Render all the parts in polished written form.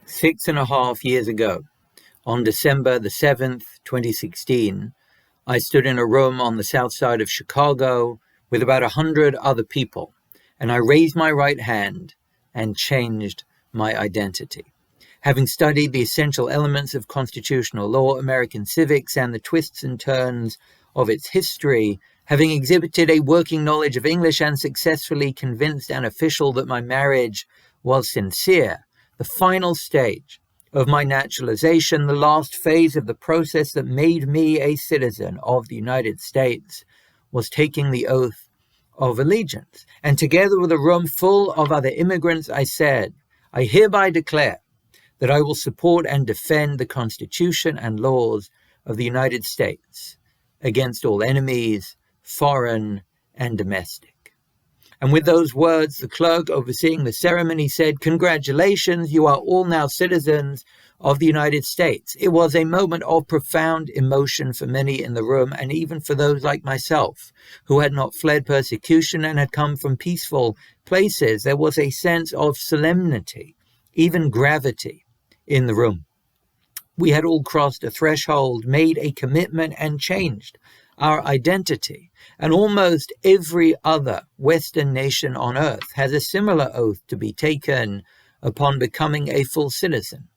6.5 years ago, on December the 7th, 2016, I stood in a room on the south side of Chicago with about 100 other people, and I raised my right hand and changed my identity. Having studied the essential elements of constitutional law, American civics, and the twists and turns of its history, having exhibited a working knowledge of English and successfully convinced an official that my marriage was sincere, the final stage of my naturalization, the last phase of the process that made me a citizen of the United States, was taking the oath of allegiance. And together with a room full of other immigrants, I said, I hereby declare that I will support and defend the Constitution and laws of the United States against all enemies, foreign and domestic. And with those words, the clerk overseeing the ceremony said, "Congratulations, you are all now citizens of the United States." It was a moment of profound emotion for many in the room, and even for those like myself who had not fled persecution and had come from peaceful places. There was a sense of solemnity, even gravity, in the room. We had all crossed a threshold, made a commitment, and changed our identity. And almost every other Western nation on earth has a similar oath to be taken upon becoming a full citizen.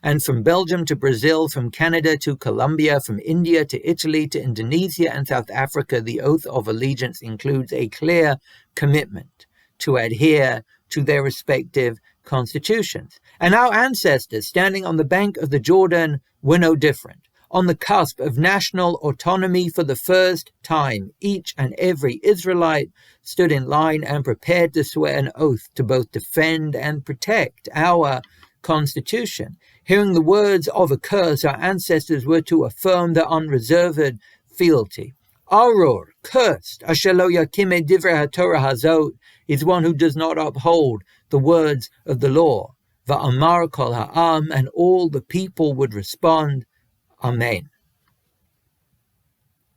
And from Belgium to Brazil, from Canada to Colombia, from India to Italy to Indonesia and South Africa, the oath of allegiance includes a clear commitment to adhere to their respective constitutions. And our ancestors, standing on the bank of the Jordan, were no different. On the cusp of national autonomy for the first time, each and every Israelite stood in line and prepared to swear an oath to both defend and protect our Constitution. Hearing the words of a curse, our ancestors were to affirm their unreserved fealty. Arur, cursed, asher lo yakim et divrei haTorah hazot, is one who does not uphold the words of the law. Va'amar kol ha'am, and all the people would respond, Amen.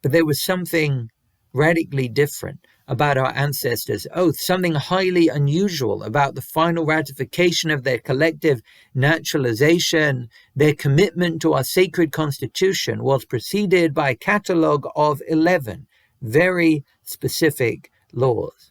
But there was something radically different about our ancestors' oath, something highly unusual about the final ratification of their collective naturalization. Their commitment to our sacred Constitution was preceded by a catalogue of 11 very specific laws.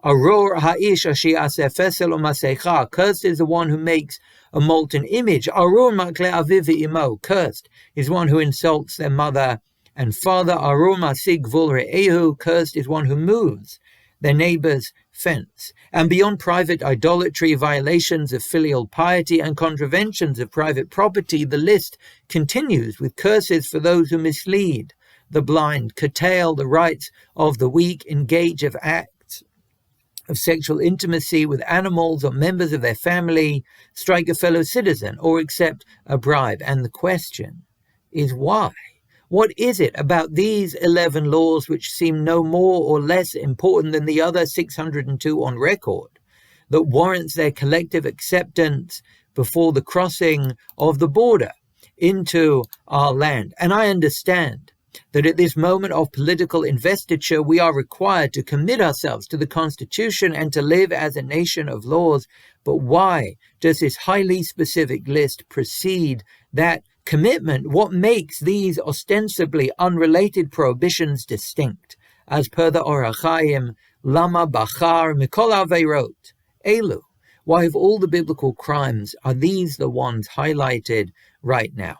Arur ha'ish asher yaseh fesel u'masecha, cursed is the one who makes a molten image. Arur makle aviv ve'imo, cursed is one who insults their mother and father. Arur masig gvul re'ehu, cursed is one who moves their neighbor's fence. And beyond private idolatry, violations of filial piety, and contraventions of private property, the list continues with curses for those who mislead the blind, curtail the rights of the weak, engage in acts of sexual intimacy with animals or members of their family, strike a fellow citizen, or accept a bribe. And the question is why? What is it about these 11 laws which seem no more or less important than the other 602 on record that warrants their collective acceptance before the crossing of the border into our land? And I understand that at this moment of political investiture, we are required to commit ourselves to the Constitution and to live as a nation of laws. But why does this highly specific list precede that commitment? What makes these ostensibly unrelated prohibitions distinct? As per the Or HaChaim, Lama Bachar Mikol Aveirot Elu. Why of all the biblical crimes are these the ones highlighted right now?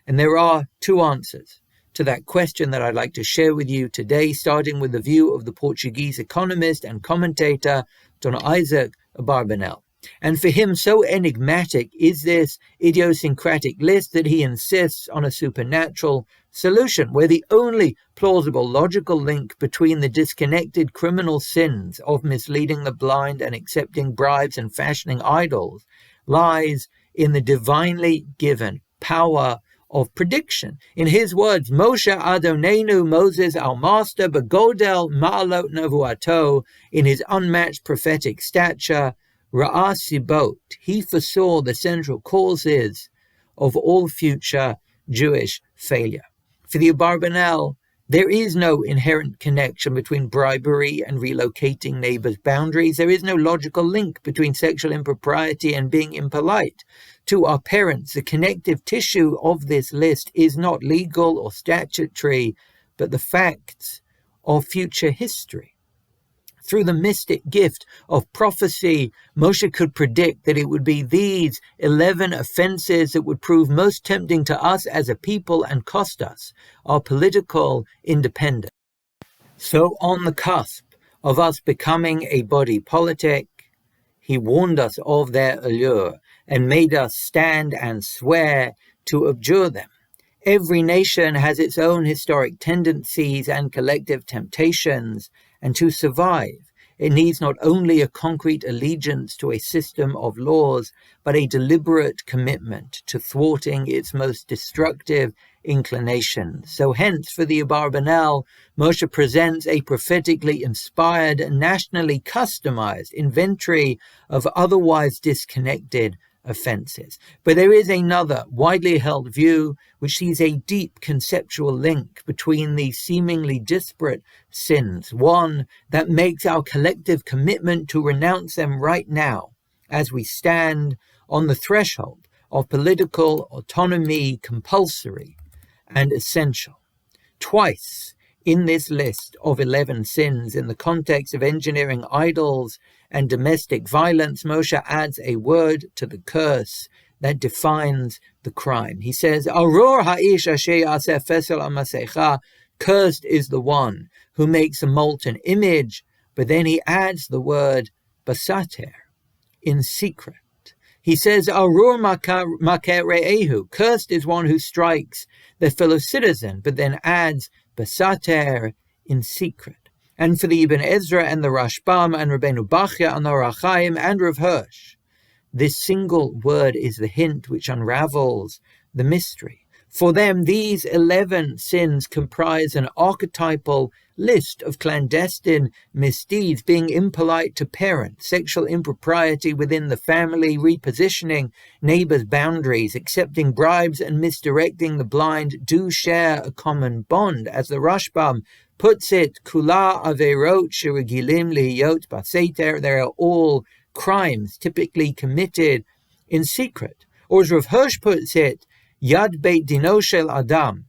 And there are two answers to that question that I'd like to share with you today, starting with the view of the Portuguese economist and commentator, Don Isaac Abarbanel. And for him, so enigmatic is this idiosyncratic list that he insists on a supernatural solution, where the only plausible logical link between the disconnected criminal sins of misleading the blind and accepting bribes and fashioning idols lies in the divinely given power of prediction. In his words, Moshe Adonenu, Moses our master, begodel ma'alot nevuato, in his unmatched prophetic stature, ra'ah sibot, he foresaw the central causes of all future Jewish failure. For the Abarbanel, There is no inherent connection between bribery and relocating neighbors' boundaries. There is no logical link between sexual impropriety and being impolite to our parents. The connective tissue of this list is not legal or statutory, but the facts of future history. Through the mystic gift of prophecy, Moshe could predict that it would be these 11 offenses that would prove most tempting to us as a people and cost us our political independence. So on the cusp of us becoming a body politic, he warned us of their allure and made us stand and swear to abjure them. Every nation has its own historic tendencies and collective temptations, and to survive, it needs not only a concrete allegiance to a system of laws, but a deliberate commitment to thwarting its most destructive inclinations. So hence, for the Abarbanel, Moshe presents a prophetically inspired and nationally customized inventory of otherwise disconnected offenses. But there is another widely held view which sees a deep conceptual link between these seemingly disparate sins, one that makes our collective commitment to renounce them right now as we stand on the threshold of political autonomy compulsory and essential. Twice in this list of 11 sins, in the context of engineering idols and domestic violence, Moshe adds a word to the curse that defines the crime. He says, Arur ha'ish asher yaseh fesel amasecha, cursed is the one who makes a molten image, but then he adds the word basater, in secret. He says, Arur makeh re'ehu, cursed is one who strikes their fellow citizen, but then adds basater, in secret. And for the Ibn Ezra and the Rashbam and Rabbeinu Bachya and the Rachaim and Rav Hirsch, this single word is the hint which unravels the mystery. For them, these 11 sins comprise an archetypal list of clandestine misdeeds: being impolite to parents, sexual impropriety within the family, repositioning neighbors' boundaries, accepting bribes and misdirecting the blind do share a common bond. As the Rashbam puts it, Kula averot sheregilim lihiyot baseter, they are all crimes typically committed in secret. Or as Rav Hirsch puts it, Yad Beit Dino Shel Adam,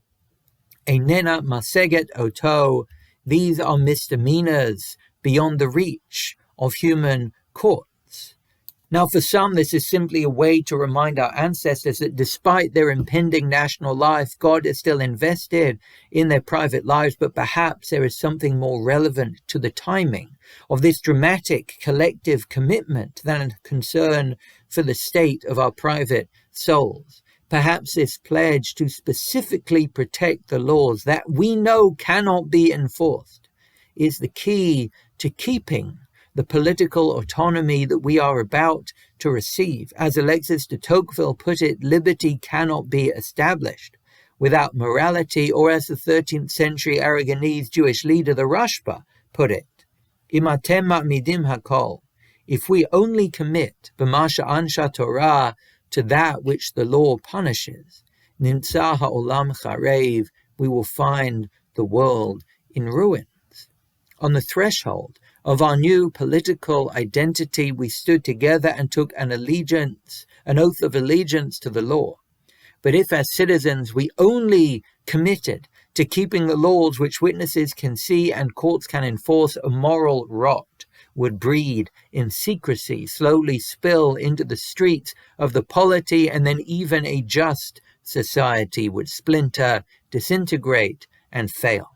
Einena Maseget Oto, these are misdemeanors beyond the reach of human courts. Now, for some, this is simply a way to remind our ancestors that despite their impending national life, God is still invested in their private lives, but perhaps there is something more relevant to the timing of this dramatic collective commitment than a concern for the state of our private souls. Perhaps this pledge to specifically protect the laws that we know cannot be enforced is the key to keeping the political autonomy that we are about to receive. As Alexis de Tocqueville put it, liberty cannot be established without morality, or as the 13th century Aragonese Jewish leader, the Rashba, put it, Imatem ma'midim hakol, if we only commit b'ma she'ansha Torah, to that which the law punishes, nimtza ha'olam charev, we will find the world in ruins. On the threshold of our new political identity, we stood together and took an oath of allegiance to the law. But if as citizens we only committed to keeping the laws which witnesses can see and courts can enforce, a moral rot would breed in secrecy, slowly spill into the streets of the polity, and then even a just society would splinter, disintegrate, and fail.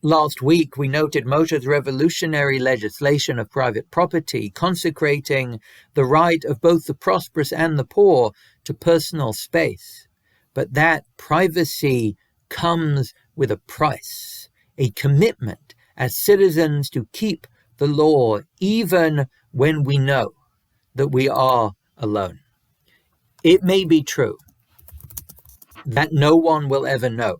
Last week, we noted Moshe's revolutionary legislation of private property, consecrating the right of both the prosperous and the poor to personal space. But that privacy comes with a price, a commitment as citizens to keep the law, even when we know that we are alone. It may be true that no one will ever know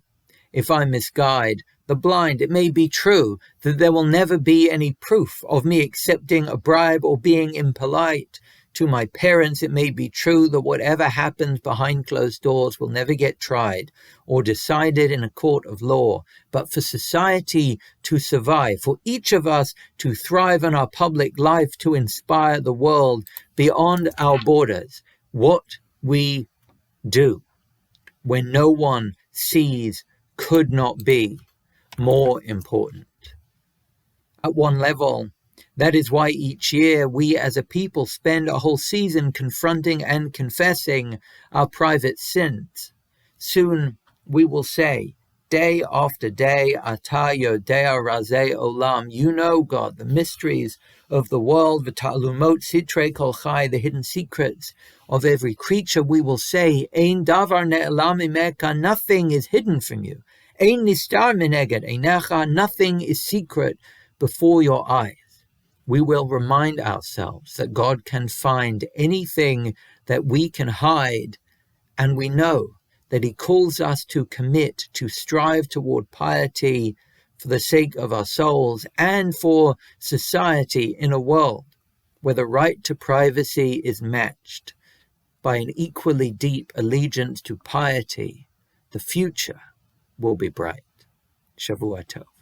if I misguide the blind. It may be true that there will never be any proof of me accepting a bribe or being impolite To my parents, it may be true that whatever happens behind closed doors will never get tried or decided in a court of law. But for society to survive, for each of us to thrive in our public life, to inspire the world beyond our borders, what we do when no one sees could not be more important. At one level, that is why each year we as a people spend a whole season confronting and confessing our private sins. Soon we will say, day after day, Ata Yodea Razeh Olam, you know, God, the mysteries of the world, V'ta'alumot Sitre Kol Chai, the hidden secrets of every creature. We will say, Ein davar ne'elam mimeka, nothing is hidden from you. Ein nistar mineged einecha, nothing is secret before your eyes. We will remind ourselves that God can find anything that we can hide, and we know that He calls us to commit, to strive toward piety for the sake of our souls and for society in a world where the right to privacy is matched by an equally deep allegiance to piety. The future will be bright. Shavua Tov.